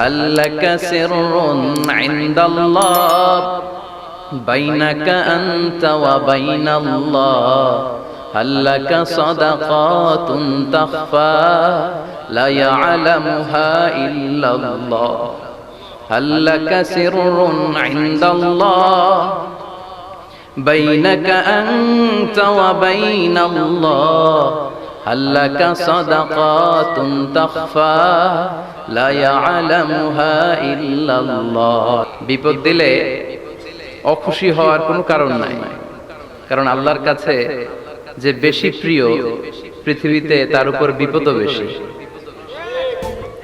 হাল্লাকা সিররুন ইনদাল্লাহ বাইনাকা আনতা ওয়া বাইনাল্লাহ হাল্লাকা সাদাকাতুন তাখফা লা ইয়ালামুহা ইল্লাল্লাহ হাল্লাকা সিররুন ইনদাল্লাহ বাইনাকা আনতা ওয়া বাইনাল্লাহ হাল্লাকা সাদাকাতুন তাখফা লা ইয়ালামুহা ইল্লাল্লাহ। বিপদ দিলে অখুশি হওয়ার কোনো কারণ নাই, কারণ আল্লাহর কাছে যে বেশি প্রিয় পৃথিবীতে তার উপর বিপদও বেশি।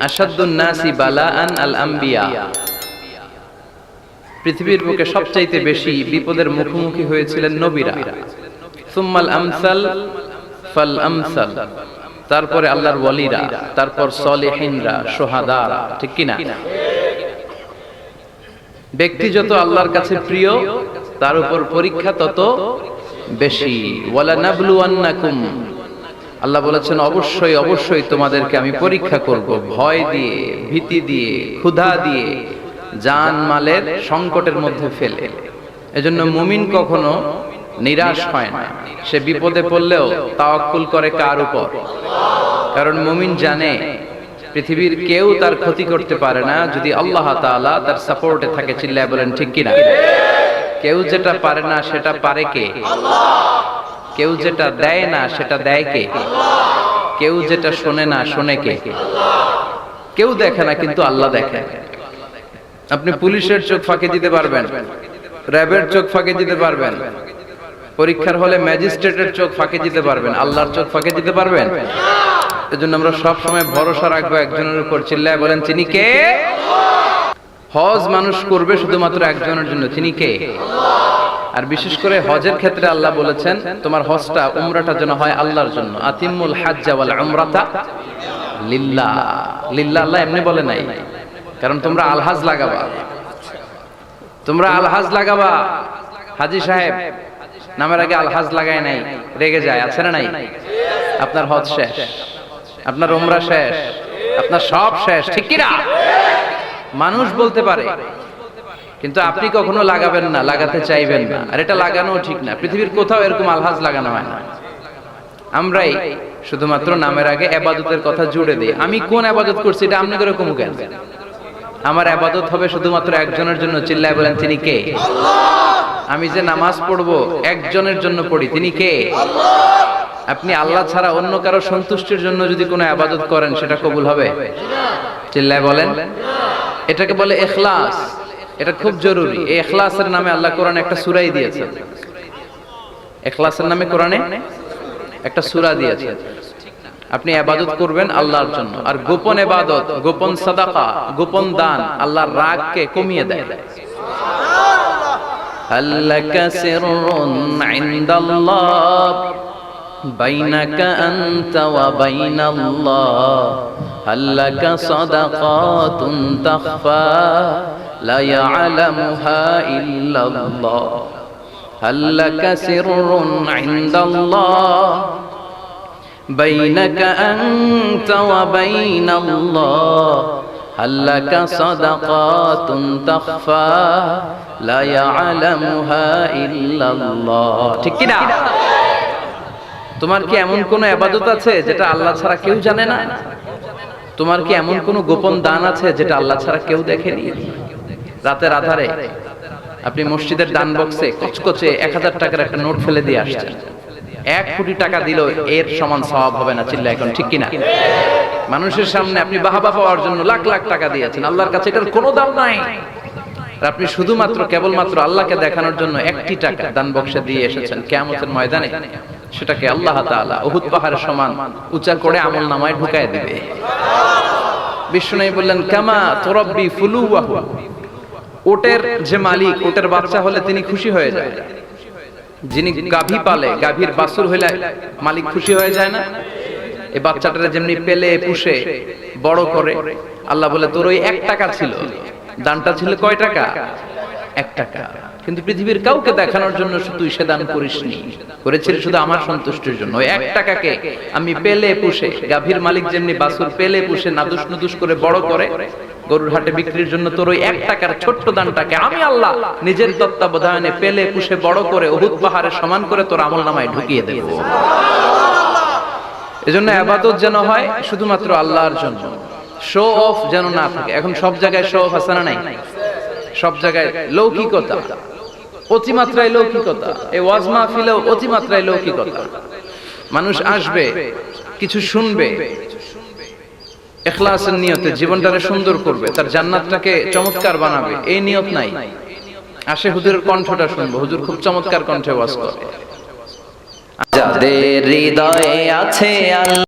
আশাদ্দুন নাসি বালাআন আল আম্বিয়া, পৃথিবীর বুকে সবচাইতে বেশি বিপদের মুখোমুখি হয়েছিলেন নবীরা। সুম্মাল আমসাল ফাল আমসাল, তারপরে আল্লাহর ওয়ালিরা, তারপর সলিহিনরা, শুহাদারা, ঠিক কি না? ব্যক্তি যত আল্লাহর কাছে প্রিয় তার উপর পরীক্ষা তত বেশি। ওয়ালা নাবলুয়ান্নাকুম, আল্লাহ বলেছেন অবশ্যই অবশ্যই তোমাদেরকে আমি পরীক্ষা করব, ভয় দিয়ে, ভীতি দিয়ে, ক্ষুধা দিয়ে, জান মালের সংকটের মধ্যে ফেলে। এজন্য মুমিন কখনো নিরাশ হয় না, সে বিপদে পড়লেও তাওয়াক্কুল করে কার উপর? কারণ মুমিন জানে পৃথিবীর কেউ তার ক্ষতি করতে পারে না যদি আল্লাহ তাআলা তার সাপোর্টে থাকে। চিল্লায় বলেন ঠিক কিনা? কেউ যেটা পারে না সেটা পারে কে? কেউ যেটা দেয় না সেটা দেয় কে? কেউ যেটা শোনে না শোনে কে? কেউ দেখে না কিন্তু আল্লাহ দেখে। আপনি পুলিশের চোখ ফাঁকি দিতে পারবেন, র্যাবের চোখ ফাঁকি দিতে পারবেন, পরীক্ষার হলে ম্যাজিস্ট্রেটের চোখ ফাঁকি দিতে পারবেন, আল্লাহর চোখ ফাঁকি দিতে পারবেন? এজন্য আমরা সব সময় ভরসা রাখবো একজনের উপর। চিল্লায় বলেন তিনি কে? হজ মানুষ করবে শুধুমাত্র একজনের জন্য, তিনি কে? আর বিশেষ করে হজের ক্ষেত্রে আল্লাহ বলেছেন তোমার হজটা উমরাটা যেন হয় আল্লাহর জন্য। আতিমুল হাজ্জা ওয়াল উমরাতা লিল্লাহ। লিল্লাহ আল্লাহ এমনি বলে নাই, কারণ তোমরা আলহাজ লাগাবা, তোমরা আলহাজ লাগাবা। হাজী সাহেব নামের আগে আলহাজ লাগায় নাই, রেগে যায়, আছে না নাই? আপনার হজ শেষ, আপনার উমরা শেষ, আপনার সব শেষ, ঠিক কি না? মানুষ বলতে পারে কিন্তু আপনি কখনো লাগাবেন না, লাগাতে চাইবেন না, আর এটা লাগানো ঠিক না। পৃথিবীর কোথাও এরকম আলহাজ লাগানো হয় না। আমরাই শুধুমাত্র নামের আগে ইবাদতের কথা জুড়ে দিই। আমি কোন ইবাদত করছি এটা আপনি করে কমু কেন? আমার ইবাদত হবে শুধুমাত্র একজনের জন্য। চিল্লায় বলেন তিনি কে? আমি যে নামাজ পড়বো একজনের জন্য পড়ি, তিনি কে? আপনি আল্লাহ ছাড়া অন্য কারো সন্তুষ্টির জন্য যদি কোনো ইবাদত করেন সেটা কবুল হবে? চিল্লায় বলেন। এটাকে বলে ইখলাস। এটা খুব জরুরি। এই ইখলাসের নামে আল্লাহ কোরআনে একটা সূরাই দিয়েছেন। ইখলাসের নামে কোরআনে একটা সূরা দিয়েছেন। আপনি ইবাদত করবেন আল্লাহর জন্য, আর গোপন ইবাদত, গোপন সাদাকা, গোপন দান আল্লাহর রাগকে কমিয়ে দেয়। হাল্লাকা সিররুন ইনদাল্লাহ বাইনাকা আনতা ওয়া বাইনাল্লাহ হাল্লাকা সাদাকাতুন তাখফা লা ইয়ালামুহা ইল্লাল্লাহ হাল্লাকা সিররুন ইনদাল্লাহ বাইনাকা আনতা ওয়া বাইনাল্লাহ হাল্লাকা সাদাকাতুন তাখফা লা ইয়ালামুহা ইল্লাল্লাহ। ঠিক কি না? তোমার কি এমন কোন ইবাদত আছে যেটা আল্লাহ ছাড়া কেউ জানে না? তোমার কি এমন কোন গোপন দান আছে যেটা আল্লাহ ছাড়া কেউ দেখেনি? রাতের আধারে আপনি মসজিদের দান বক্সে কচকচে 1000 টাকার একটা নোট ফেলে দিয়ে আসছেন, 1 কোটি টাকা দিলেও এর সমান সওয়াব হবে না। চিল্লা এখন ঠিক কিনা? মানুষের সামনে আপনি বাহবা পাওয়ার জন্য লাখ লাখ টাকা দিয়েছেন, আল্লাহর কাছে এটার কোনো দাম নাই। আর আপনি শুধুমাত্র কেবলমাত্র আল্লাহকে দেখানোর জন্য 1টি টাকা দান বক্সে দিয়ে এসেছেন, কিয়ামতের ময়দানে সেটাকে আল্লাহ তাআলা উহুদ পাহাড়ের সমান উঁচা করে আমলনামায় ঢুকায় দিবে। বিষ্ণু বললেন কামা তুরাব্বি ফুলুওয়াহু, ওটের যে মালিক, ওটের বাচ্চা হলে তিনি খুশি হয়ে যায়। যিনি গাভী পালে, গাভীর বাছুর হইলে মালিক খুশি হয়ে যায় না? এই বাচ্চাটারে যেমনি পেলে পুষে বড় করে, আল্লাহ বলে তোর ওই 1 টাকা ছিল, দানটা ছিল কয় টাকা? 1 টাকা। কিন্তু পৃথিবীর কাউকে দেখানোর জন্য তুই সে দান করিসনি, করেছিস শুধু আমার সন্তুষ্টির জন্য। ওই 1 টাকাকে আমি পেলে পুষে, গাভীর মালিক যেমনি বাছুর পেলে পুষে নাদুস নুদুস করে বড় করে, গরুর হাটে বিক্রির জন্য তোর ওই 1 টাকার ছোট্ট দানটাকে আমি আল্লাহ নিজের তত্ত্বাবধানে পেলে পুষে বড় করে উহুদ পাহাড়ে সমান করে তোর আমলনামায় ঢুকিয়ে দেব। এজন্য ইবাদত যেন হয় শুধুমাত্র আল্লাহর জন্য, শো অফ যেন না থাকে। এখন সব জায়গায় শো অফ আছে না নাই? সব জায়গায় লৌকিকতা, অতিমাত্রায় লৌকিকতা। এই ওয়াজ মাহফিলেও অতিমাত্রায় লৌকিকতা। মানুষ আসবে, কিছু শুনবে, ইখলাসের নিয়তে জীবনটাকে সুন্দর করবে, তার জান্নাতটাকে চমৎকার বানাবে, এই নিয়ত নাই। আসে হুজুরের কণ্ঠটা শুনবো, হুজুর খুব চমৎকার কণ্ঠে ওয়াজ করে। যাদের হৃদয়ে আছে আল্লাহ